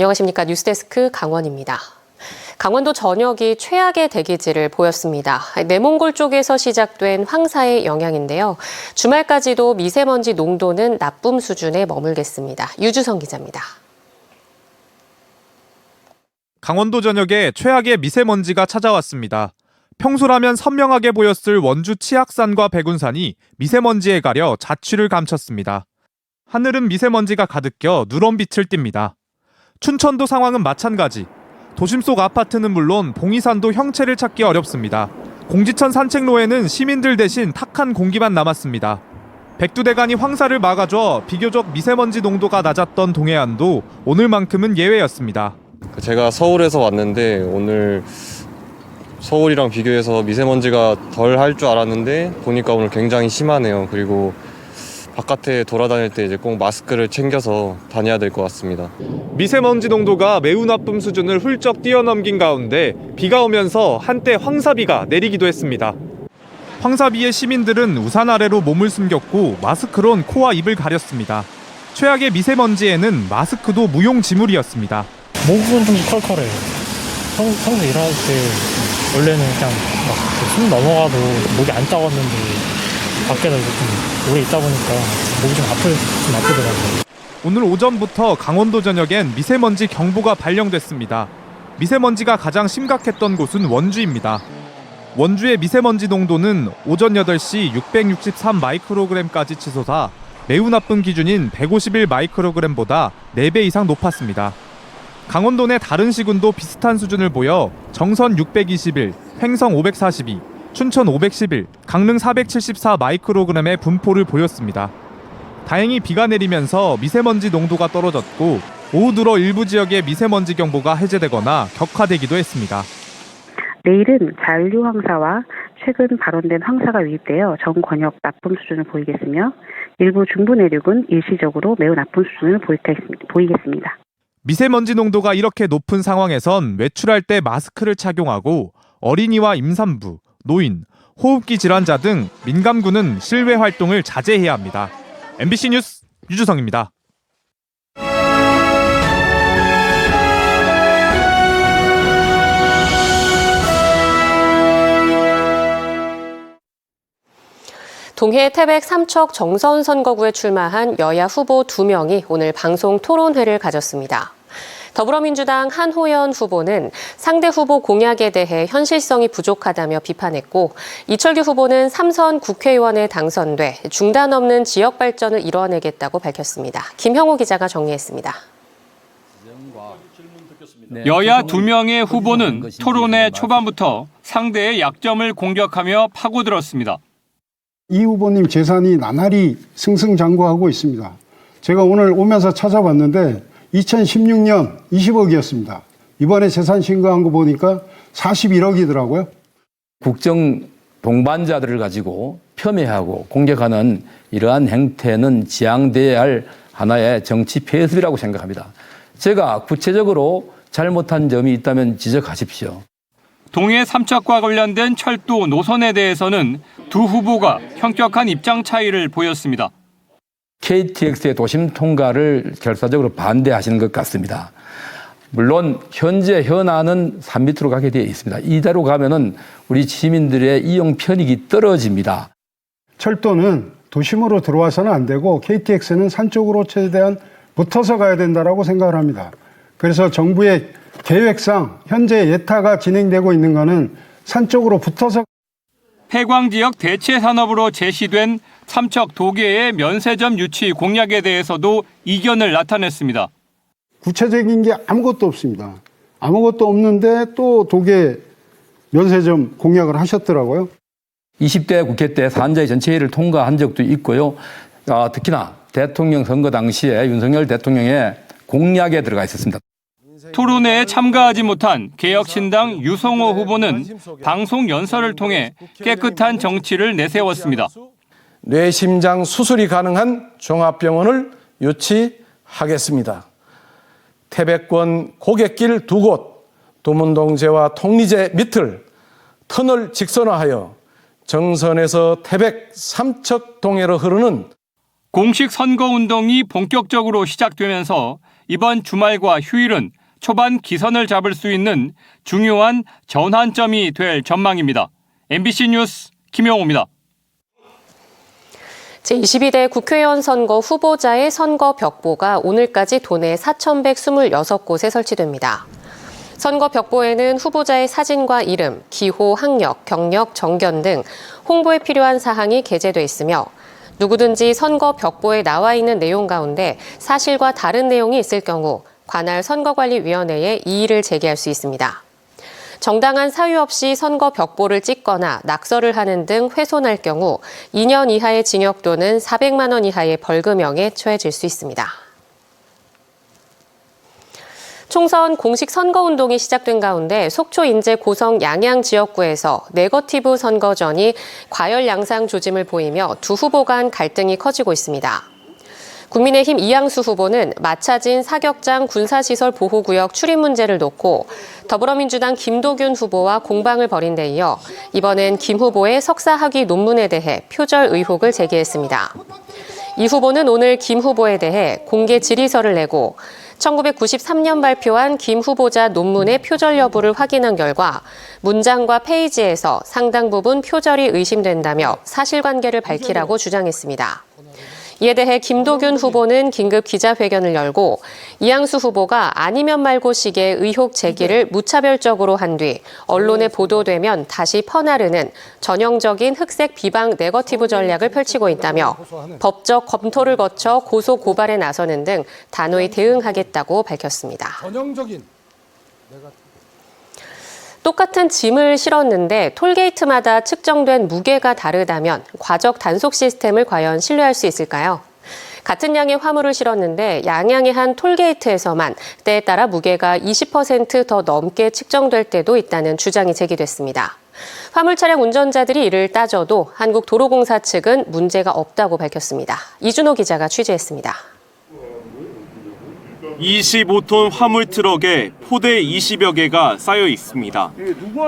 안녕하십니까. 뉴스데스크 강원입니다. 강원도 전역이 최악의 대기질을 보였습니다. 내몽골 쪽에서 시작된 황사의 영향인데요. 주말까지도 미세먼지 농도는 나쁨 수준에 머물겠습니다. 유주성 기자입니다. 강원도 전역에 최악의 미세먼지가 찾아왔습니다. 평소라면 선명하게 보였을 원주 치악산과 백운산이 미세먼지에 가려 자취를 감췄습니다. 하늘은 미세먼지가 가득 껴 누런빛을 띱니다. 춘천도 상황은 마찬가지. 도심 속 아파트는 물론 봉이산도 형체를 찾기 어렵습니다. 공지천 산책로에는 시민들 대신 탁한 공기만 남았습니다. 백두대간이 황사를 막아줘 비교적 미세먼지 농도가 낮았던 동해안도 오늘만큼은 예외였습니다. 제가 서울에서 왔는데 오늘 서울이랑 비교해서 미세먼지가 덜 할 줄 알았는데 보니까 오늘 굉장히 심하네요. 그리고 바깥에 돌아다닐 때 이제 꼭 마스크를 챙겨서 다녀야 될 것 같습니다. 미세먼지 농도가 매우 나쁨 수준을 훌쩍 뛰어넘긴 가운데 비가 오면서 한때 황사비가 내리기도 했습니다. 황사비에 시민들은 우산 아래로 몸을 숨겼고 마스크론 코와 입을 가렸습니다. 최악의 미세먼지에는 마스크도 무용지물이었습니다. 목은 좀 컬컬해요. 평소 일할 때 원래는 그냥 막 숨 넘어가도 목이 안 따갔는데 밖에서 좀 오래 있다 보니까 목이 좀 아프더라고요. 오늘 오전부터 강원도 전역엔 미세먼지 경보가 발령됐습니다. 미세먼지가 가장 심각했던 곳은 원주입니다. 원주의 미세먼지 농도는 오전 8시 663 마이크로그램까지 치솟아 매우 나쁜 기준인 151 마이크로그램보다 4배 이상 높았습니다. 강원도 내 다른 시군도 비슷한 수준을 보여 정선 621, 횡성 542, 춘천 511, 강릉 474 마이크로그램의 분포를 보였습니다. 다행히 비가 내리면서 미세먼지 농도가 떨어졌고 오후 들어 일부 지역의 미세먼지 경보가 해제되거나 격화되기도 했습니다. 내일은 잔류 황사와 최근 발원된 황사가 유입되어 전 권역 나쁨 수준을 보이겠으며 일부 중부 내륙은 일시적으로 매우 나쁜 수준을 보이겠습니다. 미세먼지 농도가 이렇게 높은 상황에선 외출할 때 마스크를 착용하고 어린이와 임산부, 노인, 호흡기 질환자 등 민감군은 실외 활동을 자제해야 합니다. MBC 뉴스 유주성입니다. 동해 태백 삼척 정선 선거구에 출마한 여야 후보 2명이 오늘 방송 토론회를 가졌습니다. 더불어민주당 한호연 후보는 상대 후보 공약에 대해 현실성이 부족하다며 비판했고 이철규 후보는 3선 국회의원에 당선돼 중단 없는 지역 발전을 이뤄내겠다고 밝혔습니다. 김형우 기자가 정리했습니다. 여야 2명의 후보는 토론회 초반부터 상대의 약점을 공격하며 파고들었습니다. 이 후보님 재산이 나날이 승승장구하고 있습니다. 제가 오늘 오면서 찾아봤는데 2016년 20억이었습니다. 이번에 재산 신고한 거 보니까 41억이더라고요. 국정 동반자들을 가지고 폄훼하고 공격하는 이러한 행태는 지양돼야 할 하나의 정치 폐습이라고 생각합니다. 제가 구체적으로 잘못한 점이 있다면 지적하십시오. 동해 삼척과 관련된 철도 노선에 대해서는 두 후보가 현격한 입장 차이를 보였습니다. KTX의 도심 통과를 결사적으로 반대하시는 것 같습니다. 물론 현재 현안은 3미터로 가게 되어 있습니다. 이대로 가면은 우리 시민들의 이용 편익이 떨어집니다. 철도는 도심으로 들어와서는 안 되고 KTX는 산 쪽으로 최대한 붙어서 가야 된다고 생각을 합니다. 그래서 정부의 계획상 현재 예타가 진행되고 있는 것은 산 쪽으로 붙어서 폐광 지역 대체 산업으로 제시된 삼척 도계의 면세점 유치 공약에 대해서도 이견을 나타냈습니다. 구체적인 게 아무것도 없습니다. 아무것도 없는데 또 도계 면세점 공약을 하셨더라고요. 20대 국회 때 산자의 전체회의를 통과한 적도 있고요. 특히나 대통령 선거 당시에 윤석열 대통령의 공약에 들어가 있었습니다. 토론회에 참가하지 못한 개혁신당 유성호 후보는 방송 연설을 통해 깨끗한 정치를 내세웠습니다. 뇌심장 수술이 가능한 종합병원을 유치하겠습니다. 태백권 고갯길 2곳, 도문동제와 통리제 밑을 터널 직선화하여 정선에서 태백 삼척 동해로 흐르는 공식 선거운동이 본격적으로 시작되면서 이번 주말과 휴일은 초반 기선을 잡을 수 있는 중요한 전환점이 될 전망입니다. MBC 뉴스 김영호입니다. 제22대 국회의원 선거 후보자의 선거 벽보가 오늘까지 도내 4,126곳에 설치됩니다. 선거 벽보에는 후보자의 사진과 이름, 기호, 학력, 경력, 정견 등 홍보에 필요한 사항이 게재돼 있으며 누구든지 선거 벽보에 나와 있는 내용 가운데 사실과 다른 내용이 있을 경우 관할 선거관리위원회에 이의를 제기할 수 있습니다. 정당한 사유 없이 선거 벽보를 찍거나 낙서를 하는 등 훼손할 경우 2년 이하의 징역 또는 400만 원 이하의 벌금형에 처해질 수 있습니다. 총선 공식 선거운동이 시작된 가운데 속초 인제 고성 양양 지역구에서 네거티브 선거전이 과열 양상 조짐을 보이며 두 후보 간 갈등이 커지고 있습니다. 국민의힘 이양수 후보는 맞춰진 사격장 군사시설 보호구역 출입 문제를 놓고 더불어민주당 김도균 후보와 공방을 벌인 데 이어 이번엔 김 후보의 석사학위 논문에 대해 표절 의혹을 제기했습니다. 이 후보는 오늘 김 후보에 대해 공개 질의서를 내고 1993년 발표한 김 후보자 논문의 표절 여부를 확인한 결과 문장과 페이지에서 상당 부분 표절이 의심된다며 사실관계를 밝히라고 주장했습니다. 이에 대해 김도균 후보는 긴급 기자회견을 열고 이양수 후보가 아니면 말고 식의 의혹 제기를 무차별적으로 한 뒤 언론에 보도되면 다시 퍼나르는 전형적인 흑색 비방 네거티브 전략을 펼치고 있다며 법적 검토를 거쳐 고소 고발에 나서는 등 단호히 대응하겠다고 밝혔습니다. 똑같은 짐을 실었는데 톨게이트마다 측정된 무게가 다르다면 과적 단속 시스템을 과연 신뢰할 수 있을까요? 같은 양의 화물을 실었는데 양양의 한 톨게이트에서만 때에 따라 무게가 20% 더 넘게 측정될 때도 있다는 주장이 제기됐습니다. 화물 차량 운전자들이 이를 따져도 한국도로공사 측은 문제가 없다고 밝혔습니다. 이준호 기자가 취재했습니다. 25톤 화물 트럭에 포대 20여 개가 쌓여 있습니다.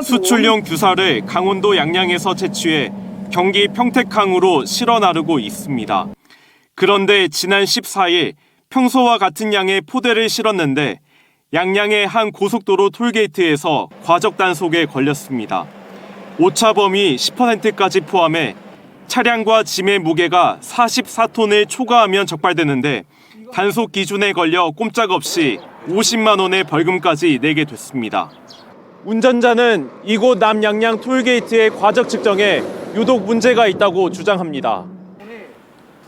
수출용 규사를 강원도 양양에서 채취해 경기 평택항으로 실어 나르고 있습니다. 그런데 지난 14일 평소와 같은 양의 포대를 실었는데 양양의 한 고속도로 톨게이트에서 과적 단속에 걸렸습니다. 오차범위 10%까지 포함해 차량과 짐의 무게가 44톤을 초과하면 적발되는데 단속 기준에 걸려 꼼짝없이 50만 원의 벌금까지 내게 됐습니다. 운전자는 이곳 남양양 톨게이트의 과적 측정에 유독 문제가 있다고 주장합니다.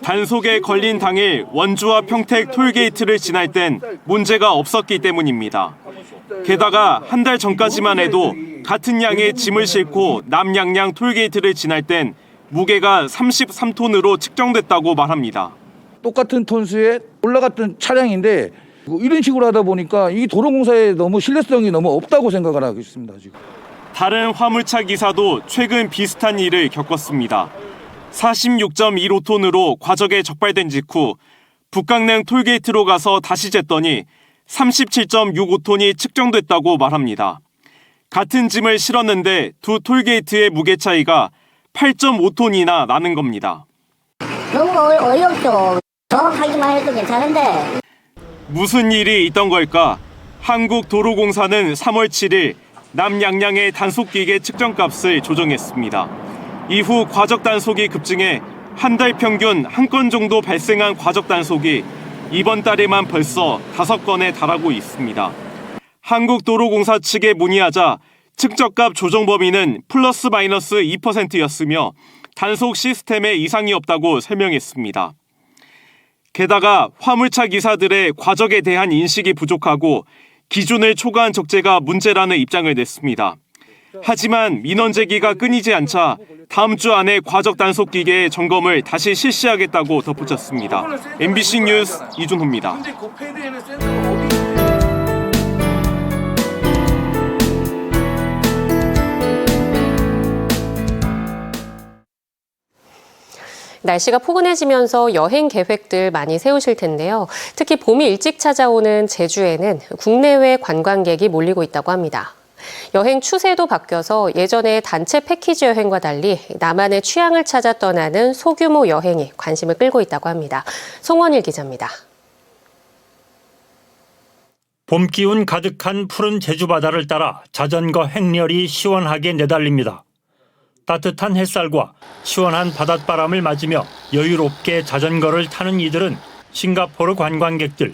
단속에 걸린 당일 원주와 평택 톨게이트를 지날 땐 문제가 없었기 때문입니다. 게다가 한 달 전까지만 해도 같은 양의 짐을 싣고 남양양 톨게이트를 지날 땐 무게가 33톤으로 측정됐다고 말합니다. 똑같은 톤수에 올라갔던 차량인데 이런 식으로 하다 보니까 이 도로공사에 너무 신뢰성이 너무 없다고 생각을 하고 있습니다. 지금. 다른 화물차 기사도 최근 비슷한 일을 겪었습니다. 46.15톤으로 과적에 적발된 직후 북강릉 톨게이트로 가서 다시 쟀더니 37.65톤이 측정됐다고 말합니다. 같은 짐을 실었는데 두 톨게이트의 무게 차이가 8.5톤이나 나는 겁니다. 너무 어이없죠. 정확하기만 해도 괜찮은데. 무슨 일이 있던 걸까? 한국도로공사는 3월 7일 남양양의 단속기계 측정값을 조정했습니다. 이후 과적 단속이 급증해 한 달 평균 한 건 정도 발생한 과적 단속이 이번 달에만 벌써 5건에 달하고 있습니다. 한국도로공사 측에 문의하자 측정값 조정 범위는 플러스 마이너스 2%였으며 단속 시스템에 이상이 없다고 설명했습니다. 게다가 화물차 기사들의 과적에 대한 인식이 부족하고 기준을 초과한 적재가 문제라는 입장을 냈습니다. 하지만 민원 제기가 끊이지 않자 다음 주 안에 과적 단속 기계의 점검을 다시 실시하겠다고 덧붙였습니다. MBC 뉴스 이준호입니다. 날씨가 포근해지면서 여행 계획들 많이 세우실 텐데요. 특히 봄이 일찍 찾아오는 제주에는 국내외 관광객이 몰리고 있다고 합니다. 여행 추세도 바뀌어서 예전의 단체 패키지 여행과 달리 나만의 취향을 찾아 떠나는 소규모 여행이 관심을 끌고 있다고 합니다. 송원일 기자입니다. 봄 기운 가득한 푸른 제주 바다를 따라 자전거 행렬이 시원하게 내달립니다. 따뜻한 햇살과 시원한 바닷바람을 맞으며 여유롭게 자전거를 타는 이들은 싱가포르 관광객들.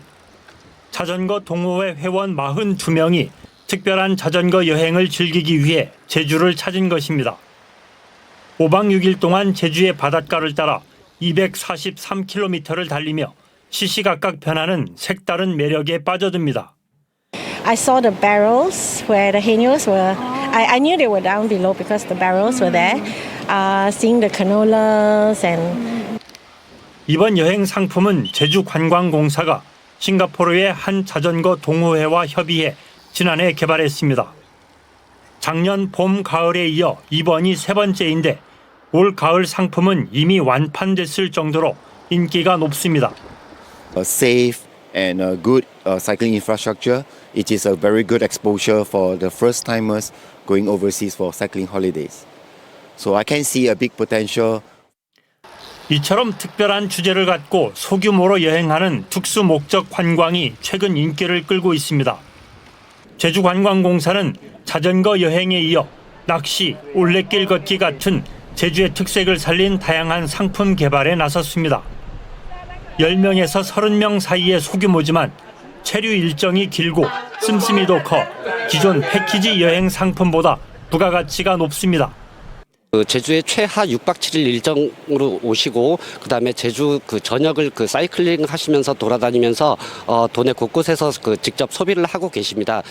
자전거 동호회 회원 42명이 특별한 자전거 여행을 즐기기 위해 제주를 찾은 것입니다. 5박 6일 동안 제주의 바닷가를 따라 243km를 달리며 시시각각 변하는 색다른 매력에 빠져듭니다. I saw the barrels where the henios were. I knew they were down below because the barrels were there. Seeing the canolas and. 이번 여행 상품은 제주관광공사가 싱가포르의 한 자전거 동호회와 협의해 지난해 개발했습니다. 작년 봄, 가을에 이어 이번이 세 번째인데 올 가을 상품은 이미 완판됐을 정도로 인기가 높습니다. Safe and a good cycling infrastructure. It is a very good exposure for the first timers going overseas for cycling holidays. So I can see a big potential. 이처럼 특별한 주제를 갖고 소규모로 여행하는 특수 목적 관광이 최근 인기를 끌고 있습니다. 제주관광공사는 자전거 여행에 이어 낚시, 올레길 걷기 같은 제주의 특색을 살린 다양한 상품 개발에 나섰습니다. 10명에서 30명 사이의 소규모지만 체류 일정이 길고 씀씀이도 커 기존 패키지 여행 상품보다 부가가치가 높습니다. 제주에 최하 6박 7일 일정으로 오시고 그다음에 제주 전역을 사이클링 하시면서 돌아다니면서 도내 곳곳에서 직접 소비를 하고 계십니다.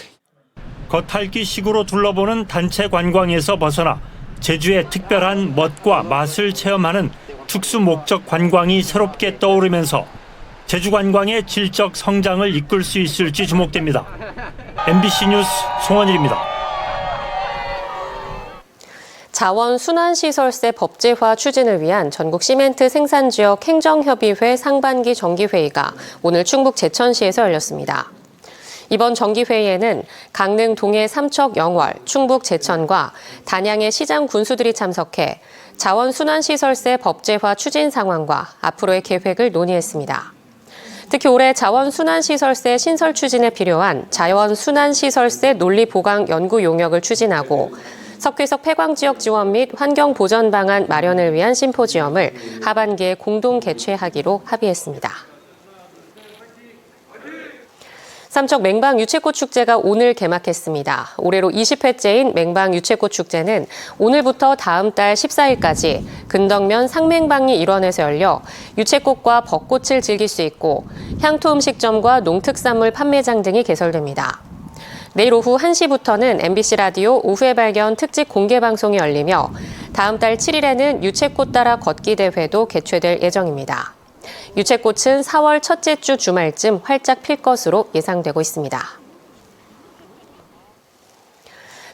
겉핥기식으로 둘러보는 단체 관광에서 벗어나 제주의 특별한 멋과 맛을 체험하는 특수 목적 관광이 새롭게 떠오르면서 제주 관광의 질적 성장을 이끌 수 있을지 주목됩니다. MBC 뉴스 송원일입니다. 자원순환시설세 법제화 추진을 위한 전국 시멘트 생산지역 행정협의회 상반기 정기회의가 오늘 충북 제천시에서 열렸습니다. 이번 정기회의에는 강릉 동해 삼척 영월, 충북 제천과 단양의 시장 군수들이 참석해 자원순환시설세 법제화 추진 상황과 앞으로의 계획을 논의했습니다. 특히 올해 자원순환시설세 신설 추진에 필요한 자원순환시설세 논리보강 연구 용역을 추진하고 석회석 폐광지역 지원 및 환경보전 방안 마련을 위한 심포지엄을 하반기에 공동 개최하기로 합의했습니다. 삼척 맹방 유채꽃 축제가 오늘 개막했습니다. 올해로 20회째인 맹방 유채꽃 축제는 오늘부터 다음 달 14일까지 근덕면 상맹방리 일원에서 열려 유채꽃과 벚꽃을 즐길 수 있고 향토 음식점과 농특산물 판매장 등이 개설됩니다. 내일 오후 1시부터는 MBC 라디오 오후의 발견 특집 공개 방송이 열리며 다음 달 7일에는 유채꽃 따라 걷기 대회도 개최될 예정입니다. 유채꽃은 4월 첫째 주 주말쯤 활짝 필 것으로 예상되고 있습니다.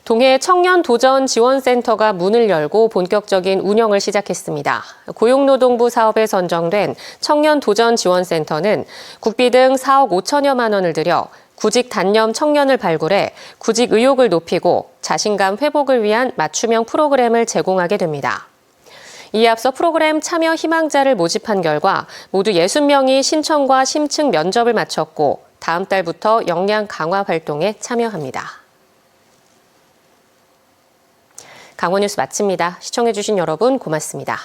동해 청년도전지원센터가 문을 열고 본격적인 운영을 시작했습니다. 고용노동부 사업에 선정된 청년도전지원센터는 국비 등 4억 5천여만 원을 들여 구직 단념 청년을 발굴해 구직 의욕을 높이고 자신감 회복을 위한 맞춤형 프로그램을 제공하게 됩니다. 이에 앞서 프로그램 참여 희망자를 모집한 결과 모두 60명이 신청과 심층 면접을 마쳤고 다음 달부터 역량 강화 활동에 참여합니다. 강원뉴스 마칩니다. 시청해주신 여러분 고맙습니다.